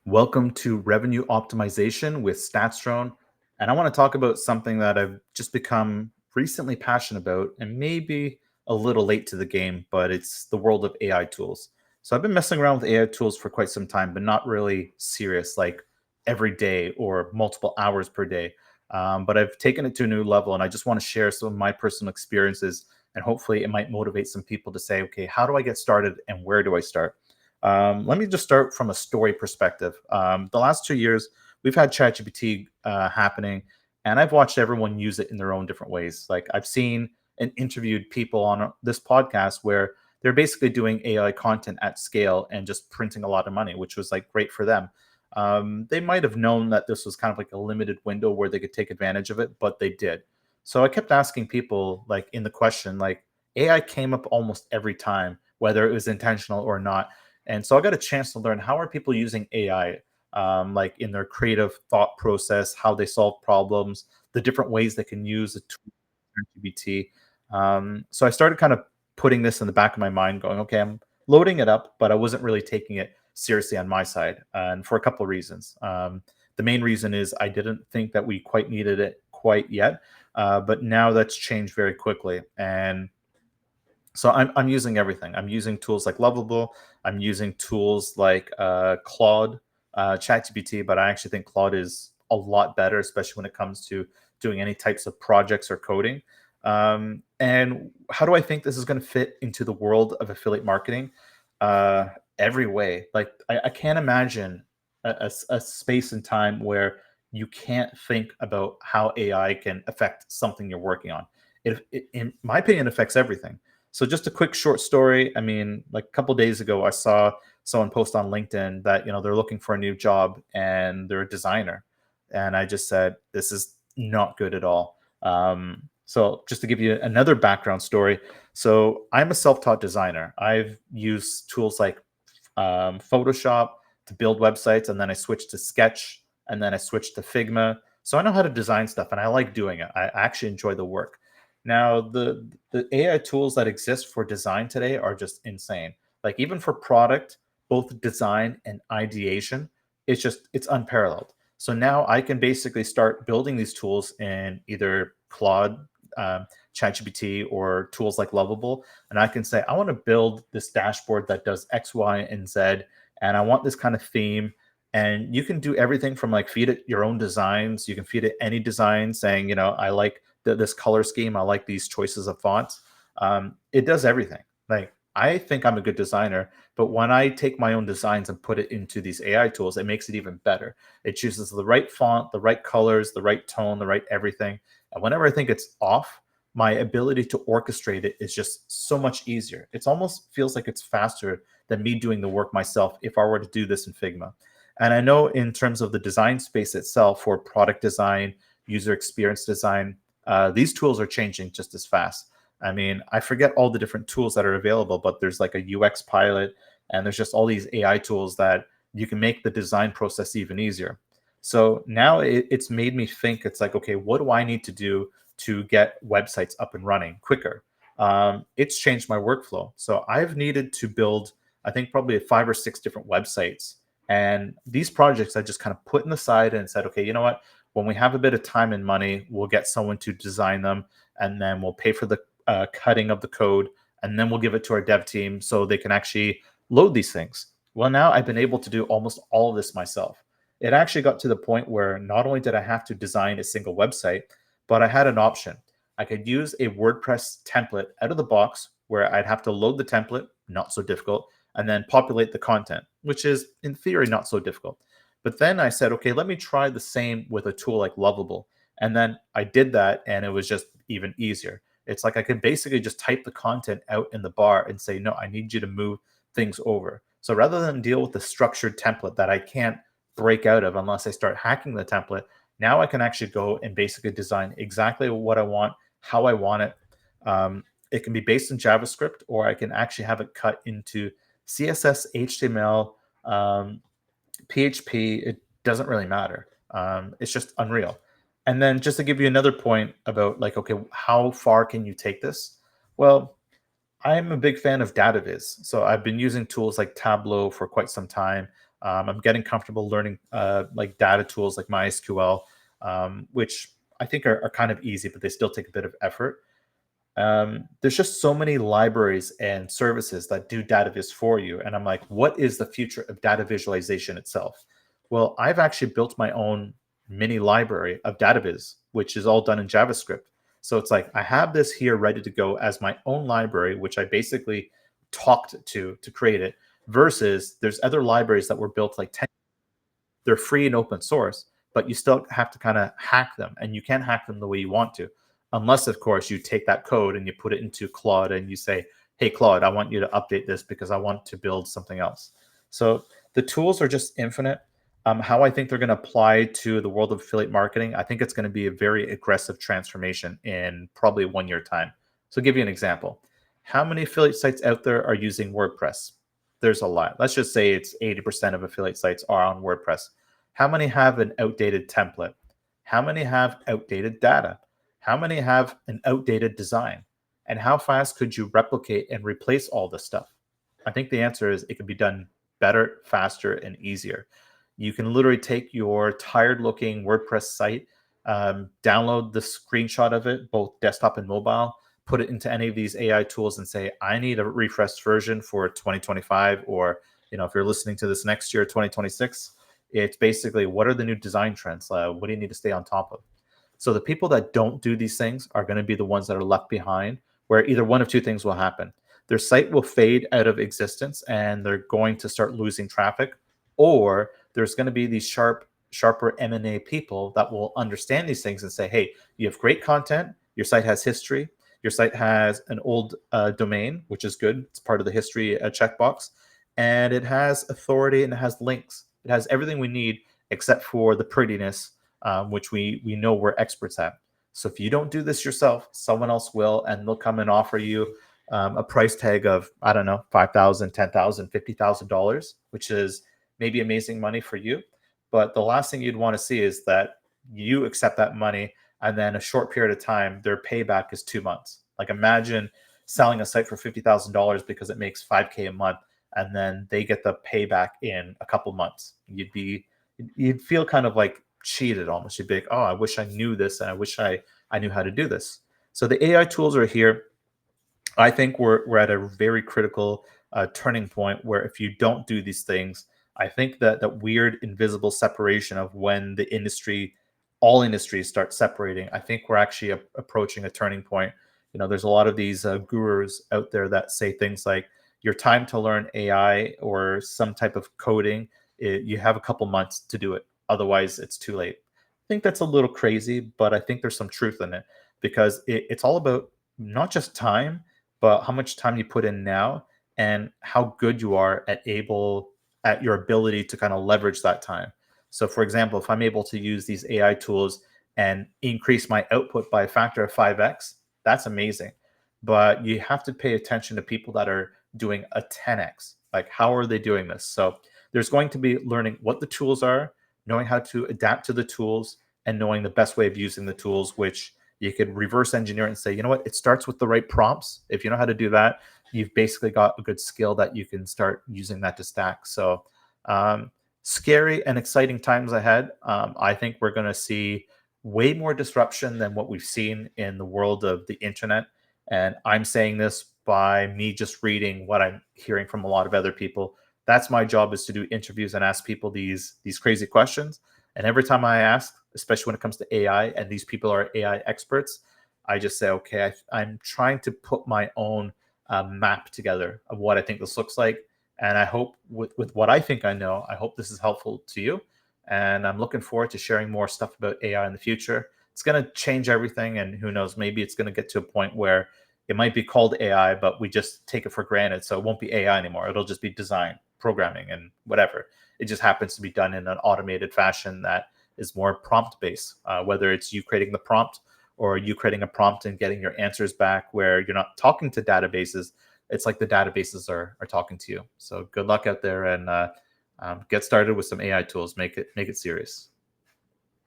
Welcome to Revenue Optimization with StatsDrone. And I want to talk about something that I've just become recently passionate about and maybe a little late to the game, but it's the world of AI tools. So I've been messing around with AI tools for quite some time, but not really serious, like every day or multiple hours per day. But I've taken it to a new level and I just want to share some of my personal experiences and hopefully it might motivate some people to say, okay, how do I get started and where do I start? Let me just start from a story perspective. The last 2 years, we've had ChatGPT happening, and I've watched everyone use it in their own different ways. Like I've seen and interviewed people on this podcast where they're basically doing AI content at scale and just printing a lot of money, which was like great for them. They might have known that this was kind of like a limited window where they could take advantage of it, but they did. So I kept asking people, like in the question, like AI came up almost every time, whether it was intentional or not, and so I got a chance to learn how are people using AI, like in their creative thought process, how they solve problems, the different ways they can use a tool like ChatGPT. So I started kind of putting this in the back of my mind, going, okay, I'm loading it up, but I wasn't really taking it seriously on my side, and for a couple of reasons. The main reason is I didn't think that we quite needed it quite yet, but now that's changed very quickly, and so I'm using everything. I'm using tools like Lovable. I'm using tools like Claude, ChatGPT, but I actually think Claude is a lot better, especially when it comes to doing any types of projects or coding. And how do I think this is going to fit into the world of affiliate marketing? Uh, every way. Like I can't imagine a space and time where you can't think about how AI can affect something you're working on. In my opinion, affects everything. So just a quick short story. I mean, like a couple days ago, I saw someone post on LinkedIn that they're looking for a new job and they're a designer, and I just said this is not good at all. So just to give you another background story, so I'm a self-taught designer. I've used tools like Photoshop to build websites, and then I switched to Sketch, and then I switched to Figma. So I know how to design stuff, and I like doing it. I actually enjoy the work. Now, the AI tools that exist for design today are just insane. Like even for product, both design and ideation, it's unparalleled. So now I can basically start building these tools in either Claude, ChatGPT, or tools like Lovable, and I can say I want to build this dashboard that does X, Y, and Z, and I want this kind of theme. And you can do everything from like feed it your own designs. You can feed it any design, saying, I like this color scheme. I like these choices of fonts. It does everything. Like I think I'm a good designer, but when I take my own designs and put it into these AI tools, it makes it even better. It chooses the right font, the right colors, the right tone, the right everything. And whenever I think it's off, my ability to orchestrate it is just so much easier. It's almost feels like it's faster than me doing the work myself if I were to do this in Figma. And I know in terms of the design space itself for product design, user experience design, these tools are changing just as fast. I mean, I forget all the different tools that are available, but there's like a UX pilot, and there's just all these AI tools that you can make the design process even easier. So now it's made me think it's like, okay, what do I need to do to get websites up and running quicker? It's changed my workflow. So I've needed to build, I think, probably 5 or 6 different websites. And these projects I just kind of put in the side and said, okay, you know what? When we have a bit of time and money, we'll get someone to design them, and then we'll pay for the cutting of the code, and then we'll give it to our dev team so they can actually load these things. Well, now I've been able to do almost all of this myself. It actually got to the point where not only did I have to design a single website, but I had an option. I could use a WordPress template out of the box where I'd have to load the template, not so difficult, and then populate the content, which is in theory not so difficult. But then I said, okay, let me try the same with a tool like Lovable. And then I did that, and it was just even easier. It's like I could basically just type the content out in the bar and say, no, I need you to move things over. So rather than deal with the structured template that I can't break out of unless I start hacking the template, now I can actually go and basically design exactly what I want, how I want it. It can be based in JavaScript, or I can actually have it cut into CSS, HTML, PHP. It doesn't really matter. It's just unreal. And then just to give you another point about like, okay, how far can you take this? Well, I'm a big fan of data viz. So I've been using tools like Tableau for quite some time. I'm getting comfortable learning like data tools like MySQL, which I think are kind of easy, but they still take a bit of effort. There's just so many libraries and services that do data viz for you. And I'm like, what is the future of data visualization itself? Well, I've actually built my own mini library of data viz, which is all done in JavaScript. So it's like I have this here ready to go as my own library, which I basically talked to create it, versus there's other libraries that were built like 10. They're free and open source, but you still have to kind of hack them, and you can't hack them the way you want to, unless, of course, you take that code and you put it into Claude and you say, "Hey, Claude, I want you to update this because I want to build something else." So the tools are just infinite. How I think they're going to apply to the world of affiliate marketing, I think it's going to be a very aggressive transformation in probably 1 year time. So, I'll give you an example. How many affiliate sites out there are using WordPress? There's a lot. Let's just say it's 80% of affiliate sites are on WordPress. How many have an outdated template? How many have outdated data? How many have an outdated design? And how fast could you replicate and replace all this stuff? I think the answer is it can be done better, faster, and easier. You can literally take your tired looking WordPress site, download the screenshot of it, both desktop and mobile, put it into any of these AI tools and say, I need a refreshed version for 2025, or if you're listening to this next year, 2026, it's basically what are the new design trends? What do you need to stay on top of? So the people that don't do these things are going to be the ones that are left behind, where either one of two things will happen. Their site will fade out of existence and they're going to start losing traffic, or there's going to be these sharper M&A people that will understand these things and say, hey, you have great content, your site has history, your site has an old domain, which is good. It's part of the history checkbox. And it has authority and it has links. It has everything we need except for the prettiness, which we know we're experts at. So if you don't do this yourself, someone else will, and they'll come and offer you a price tag of, I don't know, $5,000, $10,000, $50,000, which is maybe amazing money for you. But the last thing you'd want to see is that you accept that money and then a short period of time, their payback is 2 months. Like imagine selling a site for $50,000 because it makes 5K a month, and then they get the payback in a couple months. You'd feel kind of like cheated almost. You'd be like, oh, I wish I knew this, and I wish I knew how to do this. So the AI tools are here. I think we're at a very critical turning point where if you don't do these things, I think that that weird invisible separation of when the industry, all industries start separating, I think we're actually approaching a turning point. There's a lot of these gurus out there that say things like, your time to learn AI or some type of coding, you have a couple months to do it. Otherwise, it's too late. I think that's a little crazy, but I think there's some truth in it because it's all about not just time, but how much time you put in now and how good you are at your ability to kind of leverage that time. So, for example, if I'm able to use these AI tools and increase my output by a factor of 5x, that's amazing. But you have to pay attention to people that are doing a 10x. Like, how are they doing this? So, there's going to be learning what the tools are, knowing how to adapt to the tools, and knowing the best way of using the tools, which you could reverse engineer it and say, you know what, it starts with the right prompts. If you know how to do that, you've basically got a good skill that you can start using that to stack. So, scary and exciting times ahead. I think we're going to see way more disruption than what we've seen in the world of the internet. And I'm saying this by me just reading what I'm hearing from a lot of other people. That's my job, is to do interviews and ask people these crazy questions. And every time I ask, especially when it comes to AI, and these people are AI experts, I just say, okay, I'm trying to put my own map together of what I think this looks like. And I hope with what I think I know, I hope this is helpful to you. And I'm looking forward to sharing more stuff about AI in the future. It's going to change everything. And who knows, maybe it's going to get to a point where it might be called AI, but we just take it for granted. So it won't be AI anymore. It'll just be design, programming, and whatever. It just happens to be done in an automated fashion that is more prompt based, whether it's you creating the prompt or you creating a prompt and getting your answers back where you're not talking to databases. It's like the databases are talking to you. So good luck out there, and get started with some AI tools. Make it serious.